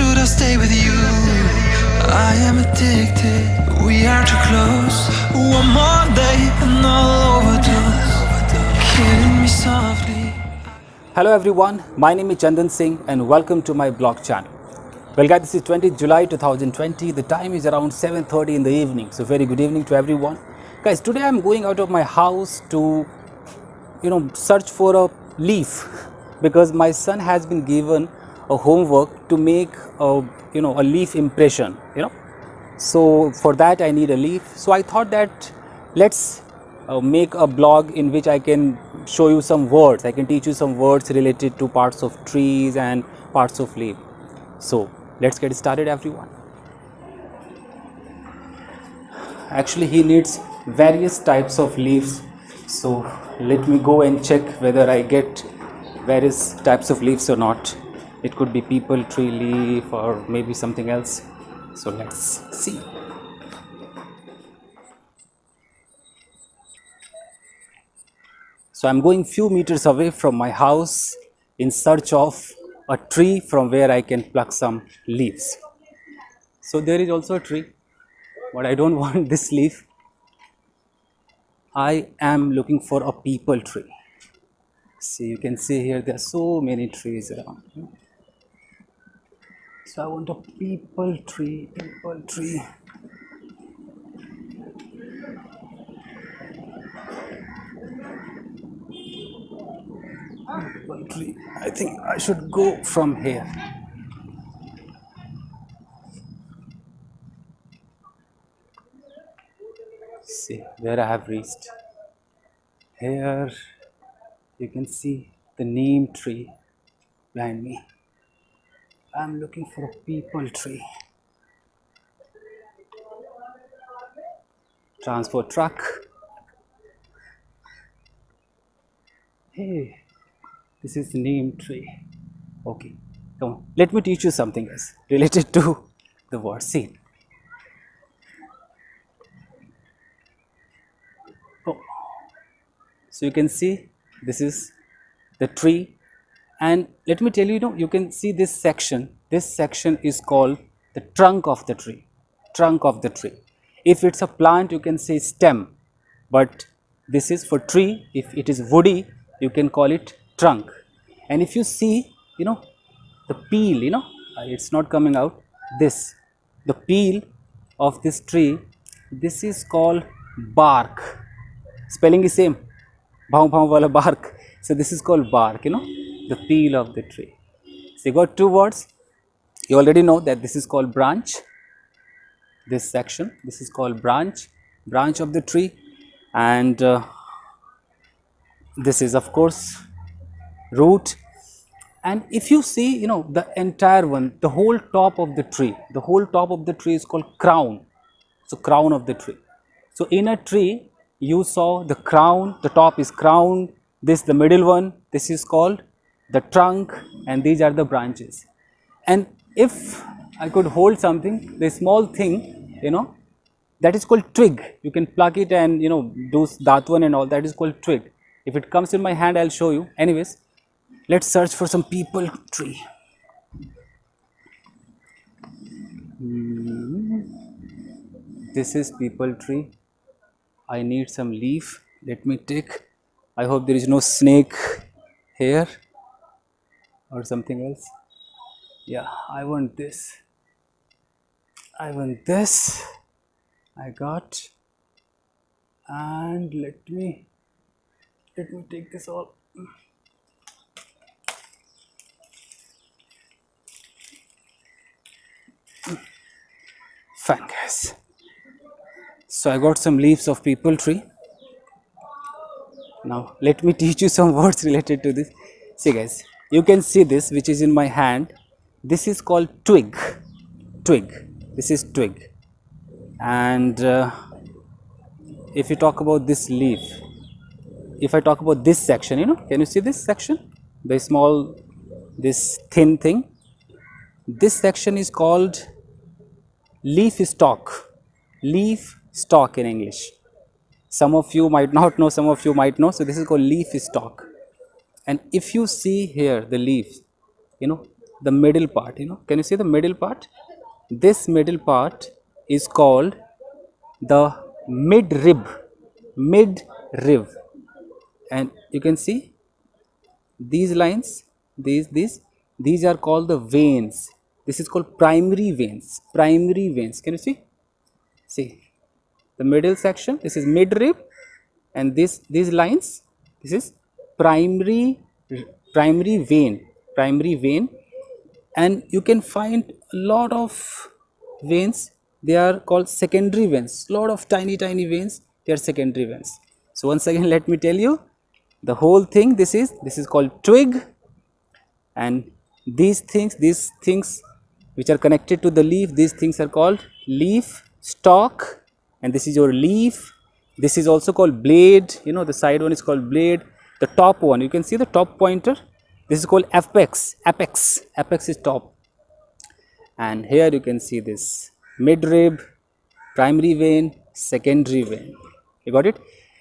should I stay with you? I am addicted, we are too close. One more day and I'll overdose. Killing me softly. Hello everyone, my name is Chandan Singh and welcome to my blog channel. Well guys, this is 20th July 2020. The time is around 7:30 in the evening. So very good evening to everyone. Guys, today I'm going out of my house to search for a leaf because my son has been given a homework to make a leaf impression. So for that I need a leaf. So I thought that let's make a blog in which I can show you some words. I can teach you some words related to parts of trees and parts of leaf. So let's get started everyone. Actually he needs various types of leaves, so let me go and check whether I get various types of leaves or not. It could be people tree leaf or maybe something else, so let's see. So I'm going few meters away from my house in search of a tree from where I can pluck some leaves. So there is also a tree, but I don't want this leaf. I am looking for a peepal tree. See, you can see here there are so many trees around. So I want a peepal tree, peepal tree. Peepal tree. I think I should go from here. See where I have reached. Here you can see the neem tree behind me. I'm looking for a peepal tree. Transport truck. Hey, this is the neem tree. Okay, come on. Let me teach you something else related to the word. See. Oh. So you can see this is the tree, and let me tell you, you can see this section. This section is called the trunk of the tree. Trunk of the tree. If it's a plant, you can say stem, but this is for tree. If it is woody, you can call it trunk. And if you see, the peel, it's not coming out. The peel of this tree, this is called bark. Spelling is same. Bhaum bhaum wala bark. So this is called bark, the peel of the tree. So you got two words. You already know that this is called branch. This section, this is called branch of the tree, and this is of course root. And if you see, the entire one, the whole top of the tree, is called crown. So crown of the tree. So in a tree you saw the crown, the top is crown, this the middle one, this is called the trunk, and these are the branches. And if I could hold something, the small thing, that is called twig. You can pluck it and do that one and all, that is called twig. If it comes in my hand, I'll show you. Anyways, let's search for some peepal tree. This is peepal tree. I need some leaf. Let me take. I hope there is no snake here or something else. Yeah, I want this. I want this. I got. And let me take this all. Fine guys. So I got some leaves of peepal tree. Now let me teach you some words related to this. See guys, you can see this which is in my hand. This is called twig. Twig. This is twig. And if you talk about this leaf, if I talk about this section, can you see this section? The small, this thin thing. This section is called leaf stalk. Leaf stalk in English. Some of you might not know, some of you might know. So this is called leaf stalk. And if you see here the leaves, the middle part, can you see the middle part? This middle part is called the midrib, and you can see these lines, these are called the veins. This is called primary veins. Can you see the middle section? This is midrib, and these lines, this is primary vein. And you can find a lot of veins, they are called secondary veins. Lot of tiny veins, they are secondary veins. So once again, let me tell you the whole thing. This is called twig, and these things which are connected to the leaf, these things are called leaf stalk, and this is your leaf. This is also called blade, the side one is called blade. The top one, you can see the top pointer, this is called apex is top. And here you can see this midrib, primary vein, secondary vein. You got it?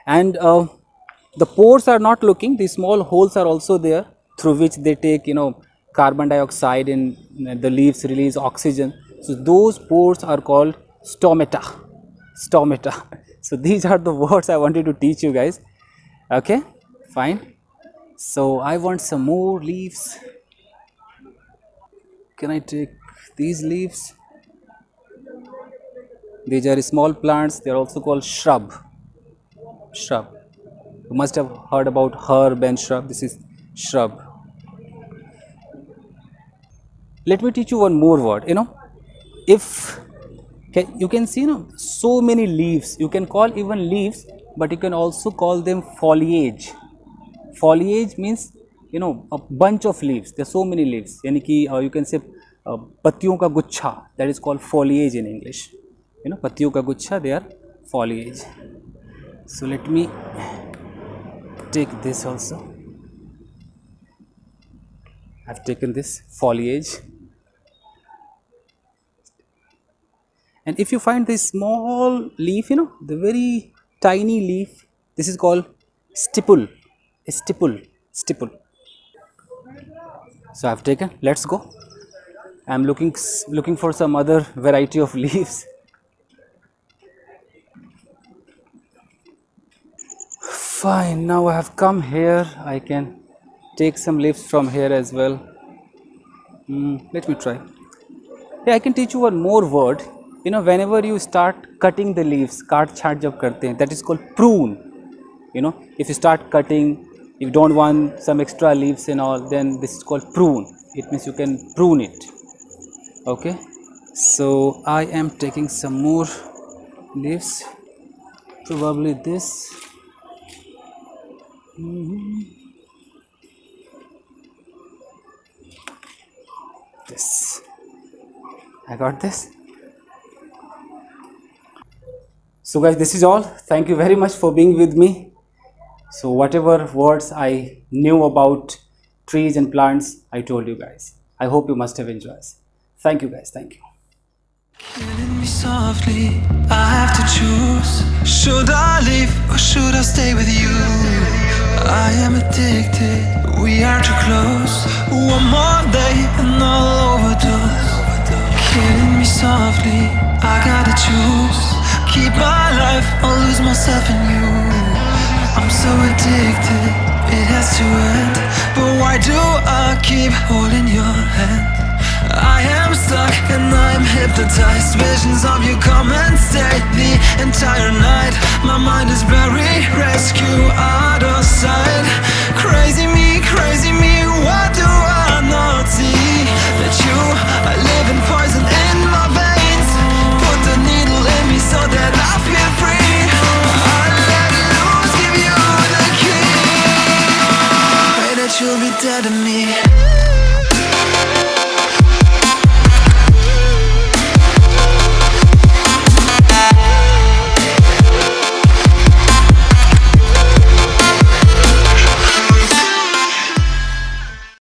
And the pores are not looking, these small holes are also there through which they take carbon dioxide, and the leaves release oxygen. So those pores are called stomata. So these are the words I wanted to teach you guys. Okay, fine. So I want some more leaves. Can I take these leaves? These are small plants, they are also called shrub. You must have heard about herb and shrub. This is shrub. Let me teach you one more word. If you can see so many leaves, you can call even leaves, but you can also call them foliage. Foliage means a bunch of leaves. There are so many leaves, yani ki you can say pattiyon ka guchha, that is called foliage in English. Pattiyon ka guchha, they are foliage. So let me take this also. I have taken this foliage. And if you find this small leaf, the very tiny leaf, this is called stipple. So I have taken, let's go. I am looking for some other variety of leaves. Fine, now I have come here, I can take some leaves from here as well. Let me try. Yeah, I can teach you one more word. Whenever you start cutting the leaves, kaat chhaat jab karte hain, that is called prune. If you start cutting, if you don't want some extra leaves and all, then this is called prune. It means you can prune it. Okay, so I am taking some more leaves, probably this. This, I got this. So guys, this is all. Thank you very much for being with me. So whatever words I knew about trees and plants, I told you guys. I hope you must have enjoyed. Thank you guys, thank you. Killing me softly, I have to choose. Should I leave or should I stay with you? I am addicted, we are too close. One more day and I'll overdose. Killing me softly, I gotta choose. Keep my life or lose myself in you. I'm so addicted, it has to end. But why do I keep holding your hand? I am stuck and I'm hypnotized. Visions of you come and stay the entire night. My mind is buried, rescue out of sight. Crazy me, what do I not see? That you are living for